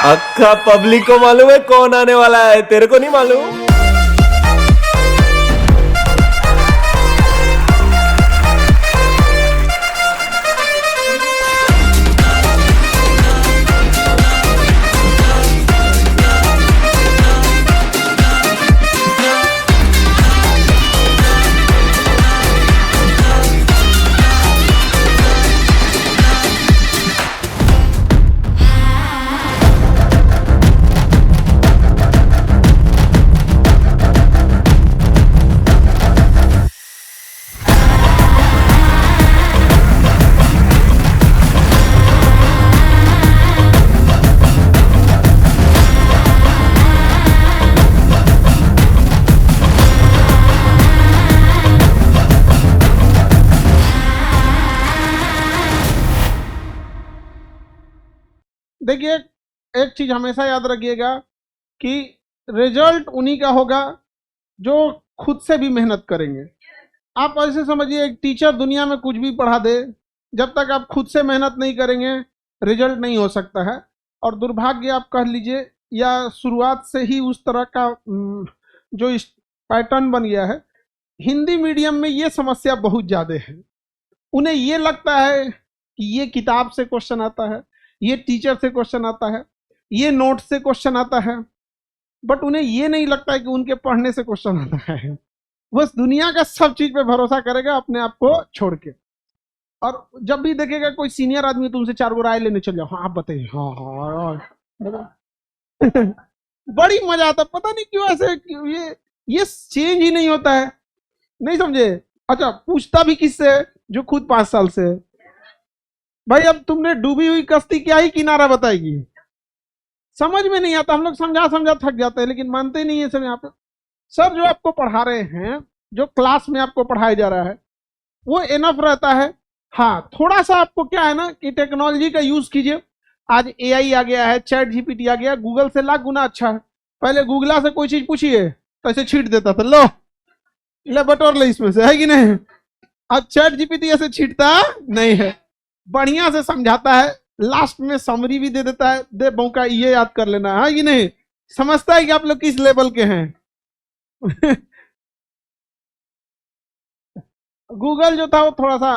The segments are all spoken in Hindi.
अक्का पब्लिक को मालूम है कौन आने वाला है, तेरे को नहीं मालूम। देखिए, एक चीज हमेशा याद रखिएगा कि रिजल्ट उन्हीं का होगा जो खुद से भी मेहनत करेंगे। आप ऐसे समझिए, एक टीचर दुनिया में कुछ भी पढ़ा दे, जब तक आप खुद से मेहनत नहीं करेंगे रिजल्ट नहीं हो सकता है। और दुर्भाग्य आप कह लीजिए, या शुरुआत से ही उस तरह का जो इस पैटर्न बन गया है। हिंदी मीडियम में ये समस्या बहुत ज़्यादा है। उन्हें ये लगता है कि ये किताब से क्वेश्चन आता है, ये टीचर से क्वेश्चन आता है, ये नोट से क्वेश्चन आता है, बट उन्हें ये नहीं लगता है कि उनके पढ़ने से क्वेश्चन आता है। बस दुनिया का सब चीज पे भरोसा करेगा अपने आप को छोड़ के। और जब भी देखेगा कोई सीनियर आदमी तुमसे 4 गो राय लेने चल जाओ, हाँ आप बताइए, हाँ हाँ हाँ। बड़ी मजा आता, पता नहीं क्यों ऐसे, ये चेंज ही नहीं होता है, नहीं समझे। अच्छा, पूछता भी किससे, जो खुद 5 साल से है। भाई अब तुमने डूबी हुई कश्ती क्या ही किनारा बताएगी, समझ में नहीं आता। हम लोग समझा समझा थक जाते हैं, लेकिन मानते नहीं है सब। यहाँ पे सर जो आपको पढ़ा रहे हैं, जो क्लास में आपको पढ़ाया जा रहा है, वो इनफ रहता है। हाँ, थोड़ा सा आपको क्या है ना कि टेक्नोलॉजी का यूज कीजिए। आज एआई आ गया है, चैट जीपीटी आ गया, गूगल से लाख गुना अच्छा है। पहले गूगला से कोई चीज पूछिए तो ऐसे छीट देता था, लो ले बटोर ले इसमें से, है कि नहीं। अब चैट जीपीटी ऐसे छीटता नहीं है, बढ़िया से समझाता है, लास्ट में समरी भी दे देता है, दे मौका ये याद कर लेना, है कि नहीं। समझता है कि आप लोग किस लेवल के हैं। गूगल जो था वो थोड़ा सा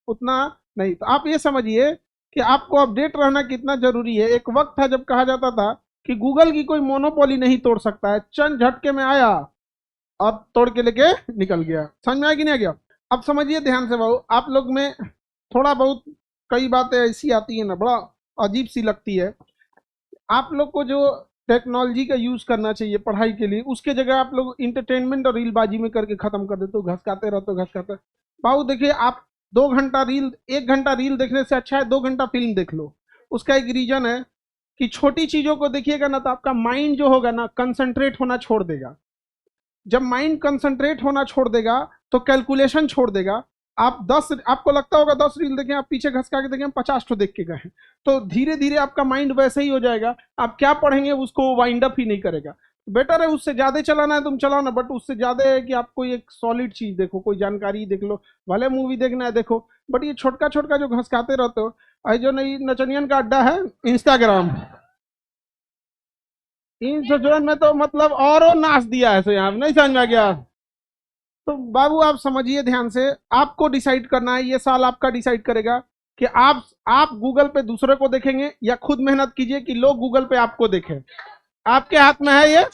उतना नहीं। तो आप ये समझिए कि आपको अपडेट रहना कितना जरूरी है। एक वक्त था जब कहा जाता था कि गूगल की कोई मोनोपोली नहीं तोड़ सकता है, चंद झटके में आया और तोड़ के लेके निकल गया। समझ में आया कि नहीं आ गया। अब समझिए ध्यान से बाबू, आप लोग में थोड़ा बहुत कई बातें ऐसी आती है ना, बड़ा अजीब सी लगती है। आप लोग को जो टेक्नोलॉजी का यूज करना चाहिए पढ़ाई के लिए, उसके जगह आप लोग इंटरटेनमेंट और रीलबाजी में करके खत्म कर देते हो, घसकाते रहते हो घसकाते। बाबू देखिए, आप 2 घंटा रील, 1 घंटा रील देखने से अच्छा है 2 घंटा फिल्म देख लो। उसका एक रीजन है कि छोटी चीजों को देखिएगा ना तो आपका माइंड जो होगा ना कंसंट्रेट होना छोड़ देगा। जब माइंड कंसंट्रेट होना छोड़ देगा तो कैलकुलेशन छोड़ देगा। आप 10, आपको लगता होगा 10 रील देखें, आप पीछे घसका के देखें 50 तो देख के गए हैं, तो धीरे धीरे आपका माइंड वैसे ही हो जाएगा। आप क्या पढ़ेंगे उसको वाइंड अप ही नहीं करेगा। बेटर है उससे ज्यादा चलाना है तुम चलाओ ना, बट उससे ज्यादा है कि आप कोई एक सॉलिड चीज देखो, कोई जानकारी देख लो, भले मूवी देखना है देखो। बट ये छोटका छोटका जो घसकाते रहते हो, आई जो नई नचनियन का अड्डा है इंस्टाग्राम, इन सचुरन में तो मतलब और नाच दिया है यहाँ, नहीं समझ में आ गया। तो बाबू आप समझिए ध्यान से, आपको डिसाइड करना है, ये साल आपका डिसाइड करेगा कि आप गूगल पे दूसरे को देखेंगे या खुद मेहनत कीजिए कि लोग गूगल पे आपको देखें। आपके हाथ में है ये।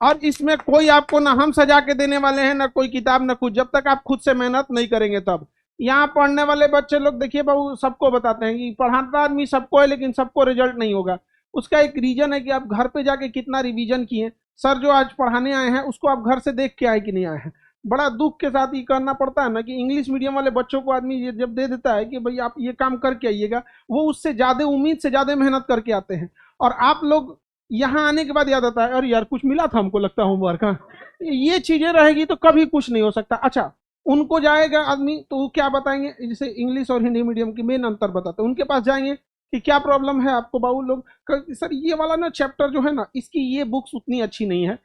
और इसमें कोई आपको ना हम सजा के देने वाले हैं, ना कोई किताब, ना कुछ, जब तक आप खुद से मेहनत नहीं करेंगे तब। यहाँ पढ़ने वाले बच्चे लोग देखिए बाबू, सबको बताते हैं कि पढ़ाता आदमी सबको है, लेकिन सबको रिजल्ट नहीं होगा। उसका एक रीजन है कि आप घर पे जाके कितना रिवीजन किए। सर जो आज पढ़ाने आए हैं उसको आप घर से देख के आए कि नहीं आए हैं। बड़ा दुख के साथ ये करना पड़ता है ना कि इंग्लिश मीडियम वाले बच्चों को आदमी ये जब दे देता है कि भाई आप ये काम करके आइएगा, वो उससे ज्यादा उम्मीद से ज्यादा मेहनत करके आते हैं। और आप लोग यहाँ आने के बाद याद आता है, अरे यार कुछ मिला था हमको लगता है होमवर्क। हाँ, ये चीजें रहेगी तो कभी कुछ नहीं हो सकता। अच्छा, उनको जाएगा आदमी तो वो क्या बताएंगे, जैसे इंग्लिश और हिंदी मीडियम की मेन अंतर बताते हैं, उनके पास जाएंगे कि क्या प्रॉब्लम है आपको। बाबू लोग सर ये वाला ना चैप्टर जो है ना, इसकी ये बुक्स उतनी अच्छी नहीं है,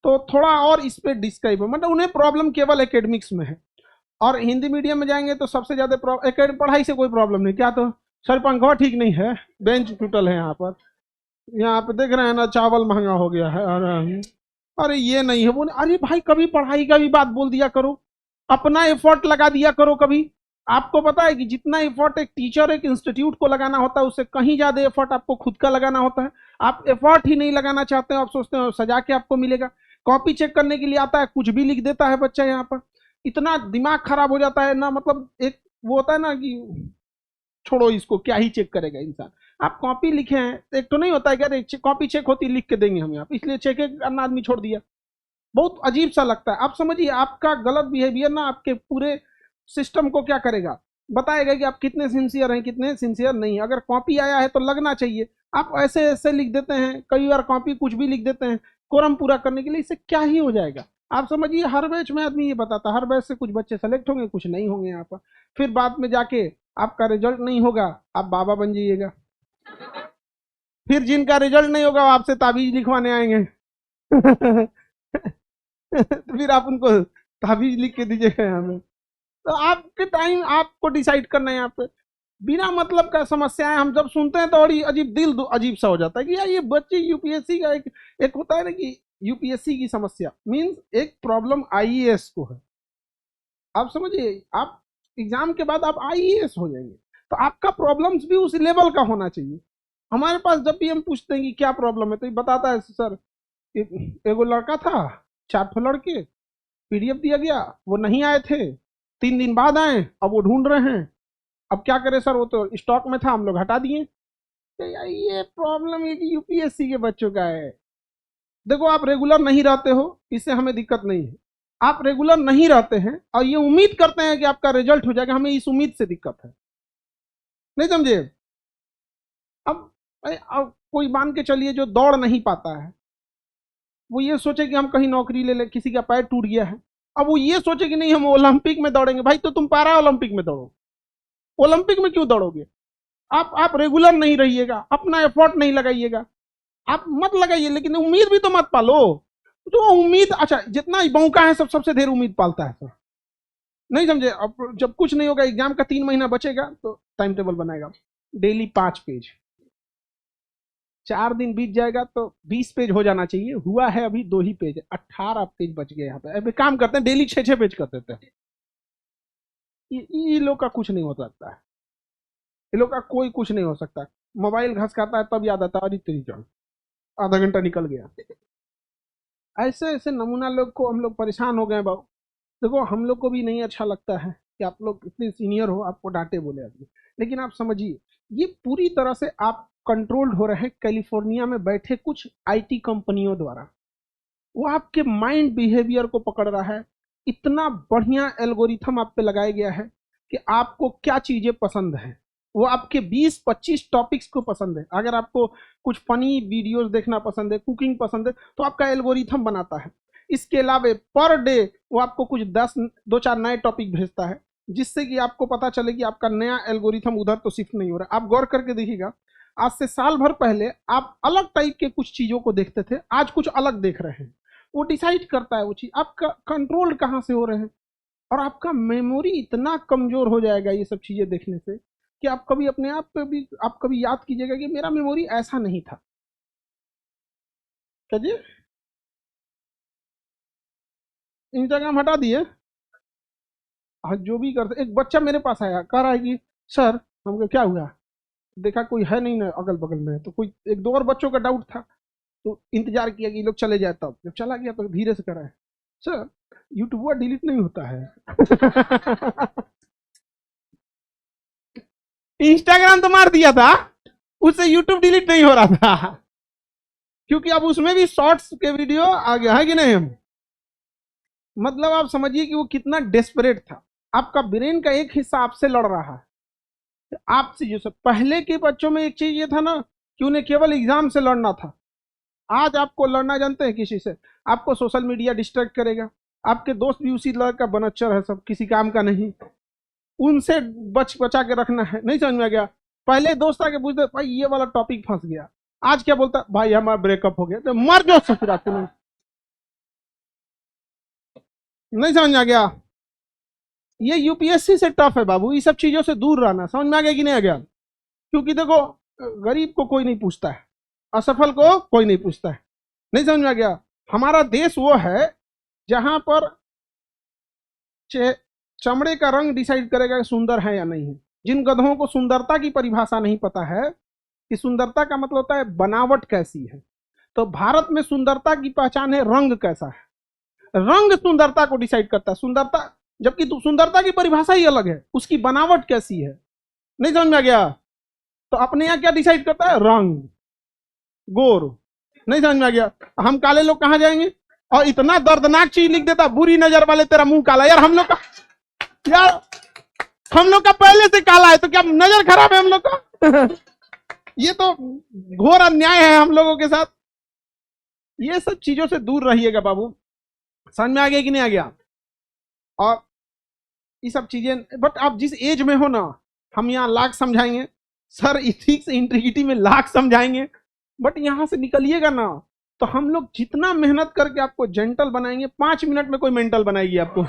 तो थोड़ा और इस पे डिस्क्राइब है। मतलब उन्हें प्रॉब्लम केवल एकेडमिक्स में है। और हिंदी मीडियम में जाएंगे तो सबसे ज्यादा पढ़ाई से कोई प्रॉब्लम नहीं, क्या तो सर पंखा ठीक नहीं है, बेंच टूटल है यहाँ पर, यहाँ पे देख रहे हैं ना चावल महंगा हो गया है। अरे ये नहीं है वो नहीं। अरे भाई कभी पढ़ाई का भी बात बोल दिया करो, अपना एफर्ट लगा दिया करो कभी। आपको पता है कि जितना एफर्ट एक टीचर एक इंस्टीट्यूट को लगाना होता है उससे कहीं ज्यादा एफर्ट आपको खुद का लगाना होता है। आप एफर्ट ही नहीं लगाना चाहते हो, आप सोचते हो सजा के आपको मिलेगा। कॉपी चेक करने के लिए आता है, कुछ भी लिख देता है बच्चा यहाँ पर। इतना दिमाग खराब हो जाता है ना, मतलब एक वो होता है ना कि छोड़ो इसको, क्या ही चेक करेगा इंसान। आप कॉपी लिखे हैं, एक तो नहीं होता है कि अरे कॉपी चेक होती लिख के देंगे हम, आप इसलिए चेक करना आदमी छोड़ दिया। बहुत अजीब सा लगता है। आप समझिए आपका गलत बिहेवियर ना आपके पूरे सिस्टम को क्या करेगा, बताएगा कि आप कितने सिंसियर हैं कितने सिंसियर नहीं। अगर कॉपी आया है तो लगना चाहिए, आप ऐसे ऐसे लिख देते हैं, कई बार कॉपी कुछ भी लिख देते हैं कोरम पूरा करने के लिए, इससे क्या ही हो जाएगा। आप समझिए हर बैच में आदमी ये बताता है, हर बैच से कुछ बच्चे सेलेक्ट होंगे कुछ नहीं होंगे यहाँ पर, फिर बाद में जाके आपका रिजल्ट नहीं होगा, आप बाबा बन जाइएगा। फिर जिनका रिजल्ट नहीं होगा वो आपसे ताबीज लिखवाने आएंगे तो फिर आप उनको ताबीज लिख के दीजिएगा हमें। तो आपके टाइम आपको डिसाइड करना है यहाँ पे। बिना मतलब का समस्याएं हम जब सुनते हैं तो और अजीब दिल अजीब सा हो जाता है कि यार ये बच्चे यूपीएससी का एक होता है ना कि यूपीएससी की समस्या मींस एक प्रॉब्लम आईएएस को है। आप समझिए आप एग्जाम के बाद आप आईएएस हो जाएंगे, तो आपका प्रॉब्लम्स भी उस लेवल का होना चाहिए। हमारे पास जब भी हम पूछते हैं कि क्या प्रॉब्लम है तो ये बताता है सर एगो लड़का था, 4 लड़के, पीडीएफ दिया गया, वो नहीं आए थे, 3 दिन बाद आए, अब वो ढूंढ रहे हैं, अब क्या करें सर, वो तो स्टॉक में था हम लोग हटा दिए। तो यार ये प्रॉब्लम ये कि यूपीएससी के बच्चों का है। देखो आप रेगुलर नहीं रहते हो इससे हमें दिक्कत नहीं है, आप रेगुलर नहीं रहते हैं और ये उम्मीद करते हैं कि आपका रिजल्ट हो जाएगा, हमें इस उम्मीद से दिक्कत है। नहीं समझे। अब कोई मान के चलिए जो दौड़ नहीं पाता है, वो ये सोचे कि हम कहीं नौकरी ले ले, किसी का पैर टूट गया है, अब वो ये सोचे कि नहीं हम ओलंपिक में दौड़ेंगे। भाई तो तुम पैरा ओलंपिक में दौड़ो, ओलंपिक में क्यों दौड़ोगे। आप रेगुलर नहीं रहिएगा, अपना एफर्ट नहीं लगाइएगा, आप मत लगाइए, लेकिन उम्मीद भी तो मत पालो। तो उम्मीद अच्छा जितना बौका है सबसे ढेर उम्मीद पालता है सर। नहीं समझे। अब जब कुछ नहीं होगा, एग्जाम का 3 महीना बचेगा तो टाइम टेबल बनाएगा, डेली 5 पेज, 4 दिन बीत जाएगा तो 20 पेज हो जाना चाहिए, हुआ है अभी 2 ही पेज, 18 पेज बच गए यहाँ पे। अभी काम करते हैं डेली 6-6 पेज कर देते हैं। ये लोग का कुछ नहीं हो सकता है, ये लोग का कोई कुछ नहीं हो सकता। मोबाइल घसकाता है तब याद आता है अरे तेरी जान, आधा घंटा निकल गया। ऐसे ऐसे नमूना लोग को हम लोग परेशान हो गए बाबू। देखो हम लोग को भी नहीं अच्छा लगता है कि आप लोग इतने सीनियर हो आपको डांटे बोले आदमी, लेकिन आप समझिए ये पूरी तरह से आप कंट्रोल्ड हो रहे हैं कैलिफोर्निया में बैठे कुछ आईटी कंपनियों द्वारा। वो आपके माइंड बिहेवियर को पकड़ रहा है, इतना बढ़िया एल्गोरिथम आप पे लगाया गया है कि आपको क्या चीजें पसंद है, वो आपके 20-25 टॉपिक्स को पसंद है। अगर आपको कुछ फनी वीडियोस देखना पसंद है, कुकिंग पसंद है, तो आपका एल्गोरिथम बनाता है। इसके अलावा पर डे वो आपको कुछ 2-4 नए टॉपिक भेजता है, जिससे कि आपको पता चले कि आपका नया एल्गोरिथम उधर तो शिफ्ट नहीं हो रहा। आप गौर करके देखिएगा, आज से साल भर पहले आप अलग टाइप के कुछ चीजों को देखते थे, आज कुछ अलग देख रहे हैं। वो डिसाइड करता है वो चीज, आपका कंट्रोल कहाँ से हो रहे हैं। और आपका मेमोरी इतना कमजोर हो जाएगा ये सब चीजें देखने से कि आप कभी अपने आप पे भी आप कभी याद कीजिएगा कि मेरा मेमोरी ऐसा नहीं था। क्या जी इंस्टाग्राम हटा दिए। हाँ जो भी करते, एक बच्चा मेरे पास आया कह रहा है कि सर हमको क्या हुआ, देखा कोई है नहीं ना अगल बगल में, तो कोई 1-2 और बच्चों का डाउट था, तो इंतजार किया कि लोग चले जाए, तब जब चला गया तो धीरे से करा है सर यूट्यूब डिलीट नहीं होता है इंस्टाग्राम तो मार दिया था, उससे यूट्यूब डिलीट नहीं हो रहा था, क्योंकि अब उसमें भी शॉर्ट्स के वीडियो आ गया है कि नहीं। हम मतलब आप समझिए कि वो कितना डेस्परेट था। आपका ब्रेन का एक हिस्सा आपसे लड़ रहा है, आपसे जो सब पहले के बच्चों में एक चीज ये था ना कि उन्हें केवल एग्जाम से लड़ना था। आज आपको लड़ना जानते हैं किसी से, आपको सोशल मीडिया डिस्ट्रैक्ट करेगा, आपके दोस्त भी उसी लड़ का बनच्चर है, सब किसी काम का नहीं, उनसे बचा के रखना है। नहीं समझ में आ गया। पहले दोस्त आके पूछते भाई ये वाला टॉपिक फंस गया, आज क्या बोलता भाई हमारा ब्रेकअप हो गया, तो मर जाओ ससुरा तुम। नहीं समझ में आ गया। ये यूपीएससी से टफ है बाबू, ये सब चीजों से दूर रहना। समझ में आ गया कि नहीं आ गया। क्योंकि देखो गरीब को कोई नहीं पूछता है, असफल को कोई नहीं पूछता है। नहीं समझ में आ गया? हमारा देश वो है जहां पर चमड़े का रंग डिसाइड करेगा कि सुंदर है या नहीं है। जिन गधों को सुंदरता की परिभाषा नहीं पता है कि सुंदरता का मतलब होता है बनावट कैसी है, तो भारत में सुंदरता की पहचान है रंग कैसा है। रंग सुंदरता को डिसाइड करता है, सुंदरता, जबकि सुंदरता की परिभाषा ही अलग है, उसकी बनावट कैसी है। नहीं समझ में आ गया? तो अपने यहाँ क्या डिसाइड करता है? रंग, गोर। नहीं समझ में आ गया? हम काले लोग कहां जाएंगे? और इतना दर्दनाक चीज लिख देता, बुरी नजर वाले तेरा मुंह काला। यार हम लोग का पहले से काला है, तो क्या नजर खराब है हम लोग का? ये तो घोर अन्याय है हम लोगों के साथ। ये सब चीजों से दूर रहिएगा बाबू। समझ में आ गया कि नहीं आ गया? और ये सब चीजें, बट आप जिस एज में हो ना, हम यहाँ लाख समझाएंगे सर, इथिक्स इंटीग्रिटी में लाख समझाएंगे, बट यहां से निकलिएगा ना तो हम लोग जितना मेहनत करके आपको जेंटल बनाएंगे, 5 मिनट में कोई मेंटल बनाएगी आपको।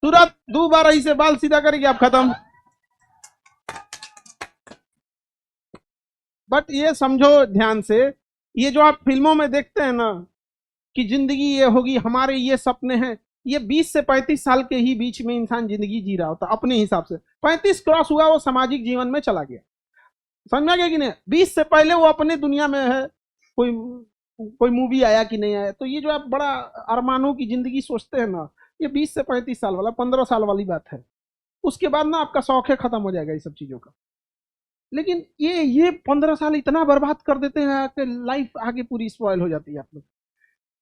तुरंत 2 बार ऐसे बाल सीधा करेगी, आप खत्म। बट ये समझो ध्यान से, ये जो आप फिल्मों में देखते हैं ना कि जिंदगी ये होगी, हमारे ये सपने हैं, ये 20 से 35 साल के ही बीच में इंसान जिंदगी जी रहा होता अपने हिसाब से। 35 क्रॉस हुआ, वो सामाजिक जीवन में चला गया। समझ में आ गया कि नहीं? 20 से पहले वो अपने दुनिया में है, कोई मूवी आया कि नहीं आया। तो ये जो आप बड़ा अरमानों की जिंदगी सोचते हैं ना, ये 20 से 35 साल वाला, 15 साल वाली बात है। उसके बाद ना आपका शौक है खत्म हो जाएगा ये सब चीजों का। लेकिन ये 15 साल इतना बर्बाद कर देते हैं कि लाइफ आगे पूरी स्पॉइल हो जाती है आप लोग।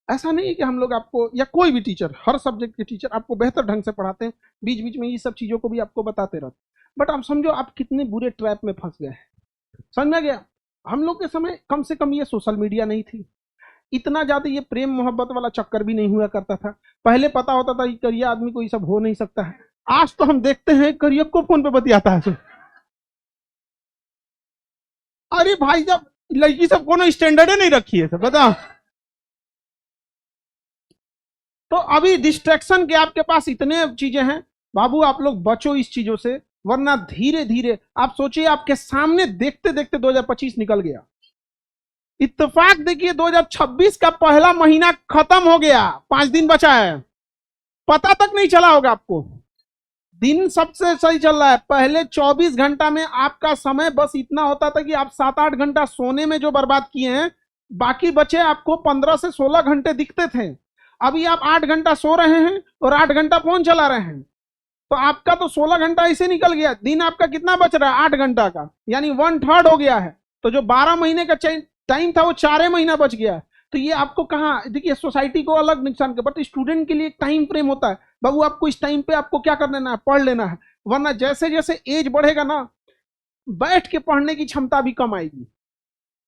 ऐसा नहीं है कि हम लोग आपको, या कोई भी टीचर, हर सब्जेक्ट के टीचर आपको बेहतर ढंग से पढ़ाते हैं, बीच बीच में ये सब चीजों को भी आपको बताते रहते, बट आप समझो आप कितने बुरे ट्रैप में फंस गए हैं। समझ में आ गया? हम लोग के समय कम से कम ये सोशल मीडिया नहीं थी, इतना ज्यादा ये प्रेम मोहब्बत वाला चक्कर भी नहीं हुआ करता था। पहले पता होता था कि करिया आदमी को ये सब हो नहीं सकता है। आज तो हम देखते हैं करिया को फोन पे बतियाता है। अरे भाई, जब लड़की सब को स्टैंडर्ड नहीं रखी है सब, बता। तो अभी डिस्ट्रैक्शन के आपके पास इतने चीजें हैं बाबू, आप लोग बचो इस चीजों से, वरना धीरे धीरे आप सोचिए आपके सामने देखते देखते 2025 निकल गया। इत्तेफाक देखिए 2026 का पहला महीना खत्म हो गया, 5 दिन बचा है, पता तक नहीं चला होगा आपको। दिन सबसे सही चल रहा है। पहले 24 घंटा में आपका समय बस इतना होता था कि आप 7-8 घंटा सोने में जो बर्बाद किए हैं, बाकी बचे आपको 15 से 16 घंटे दिखते थे। अभी आप 8 घंटा सो रहे हैं और 8 घंटा फोन चला रहे हैं, तो आपका तो 16 घंटा ऐसे निकल गया। दिन आपका कितना बच रहा है? 8 घंटा का, यानी 1/3 हो गया है। तो जो 12 महीने का टाइम था वो 4 महीना बच गया है। तो ये आपको कहाँ, देखिए सोसाइटी को अलग नुकसान कर, बट स्टूडेंट के लिए एक टाइम फ्रेम होता है बाबू, आपको इस टाइम पे आपको क्या कर लेना है? पढ़ लेना है, वरना जैसे जैसे एज बढ़ेगा ना, बैठ के पढ़ने की क्षमता भी कम आएगी।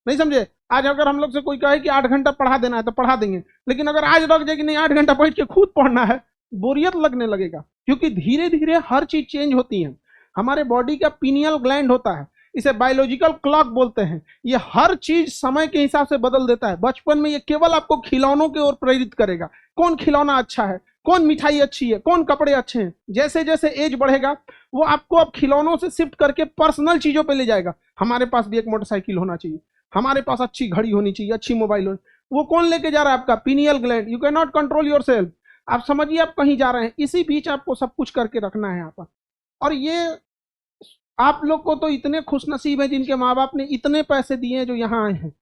नहीं समझे? आज अगर हम लोग से कोई कहे कि 8 घंटा पढ़ा देना है तो पढ़ा देंगे, लेकिन अगर आज रख जाए कि नहीं 8 घंटा बैठ के खुद पढ़ना है, बोरियत लगने लगेगा। क्योंकि धीरे धीरे हर चीज चेंज होती है। हमारे बॉडी का पीनियल ग्लैंड होता है, इसे बायोलॉजिकल क्लॉक बोलते हैं, ये हर चीज समय के हिसाब से बदल देता है। बचपन में ये केवल आपको खिलौनों की ओर प्रेरित करेगा, कौन खिलौना अच्छा है, कौन मिठाई अच्छी है, कौन कपड़े अच्छे हैं। जैसे जैसे एज बढ़ेगा वो आपको अब खिलौनों से शिफ्ट करके पर्सनल चीजों पे ले जाएगा। हमारे पास भी एक मोटरसाइकिल होना चाहिए, हमारे पास अच्छी घड़ी होनी चाहिए, अच्छी मोबाइल होनी। वो कौन लेके जा रहा है? आपका pineal gland. You can not control your self. आप समझिए आप कहीं जा रहे हैं, इसी बीच आपको सब कुछ करके रखना है यहाँ पर। और ये आप लोग को तो इतने खुशनसीब है जिनके माँ बाप ने इतने पैसे दिए हैं जो यहाँ आए हैं।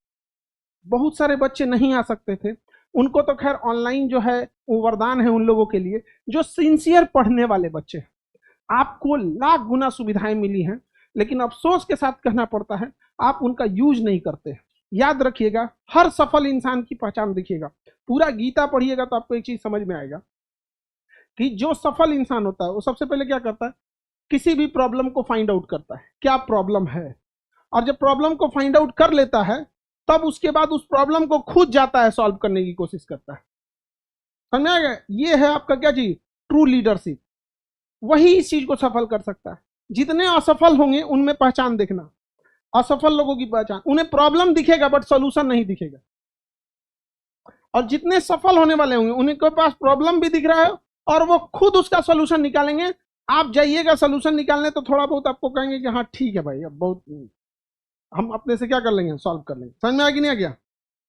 बहुत सारे बच्चे नहीं आ सकते थे, उनको तो खैर ऑनलाइन जो है वो वरदान है उन लोगों के लिए जो सिंसियर पढ़ने वाले बच्चे। आपको लाख गुना सुविधाएं मिली हैं, लेकिन अफसोस के साथ कहना पड़ता है आप उनका यूज नहीं करते। याद रखिएगा, हर सफल इंसान की पहचान देखिएगा, पूरा गीता पढ़िएगा तो आपको एक चीज समझ में आएगा कि जो सफल इंसान होता है वो सबसे पहले क्या करता है? किसी भी प्रॉब्लम को फाइंड आउट करता है क्या प्रॉब्लम है, और जब प्रॉब्लम को फाइंड आउट कर लेता है तब उसके बाद उस प्रॉब्लम को खुद जाता है सॉल्व करने की कोशिश करता है। समझ आ गया? ये है आपका क्या चीज? True leadership. वही इस चीज को सफल कर सकता है। जितने असफल होंगे उनमें पहचान देखना, असफल लोगों की पहचान, उन्हें प्रॉब्लम दिखेगा बट सॉल्यूशन नहीं दिखेगा। और जितने सफल होने वाले होंगे उनके पास प्रॉब्लम भी दिख रहा है और वो खुद उसका सॉल्यूशन निकालेंगे, आप जाइएगा सोल्यूशन निकालने तो थोड़ा बहुत आपको कहेंगे कि हाँ ठीक है भाई, अब बहुत हम अपने से क्या कर लेंगे, सॉल्व कर लेंगे। समझ में आ कि नहीं आ गया?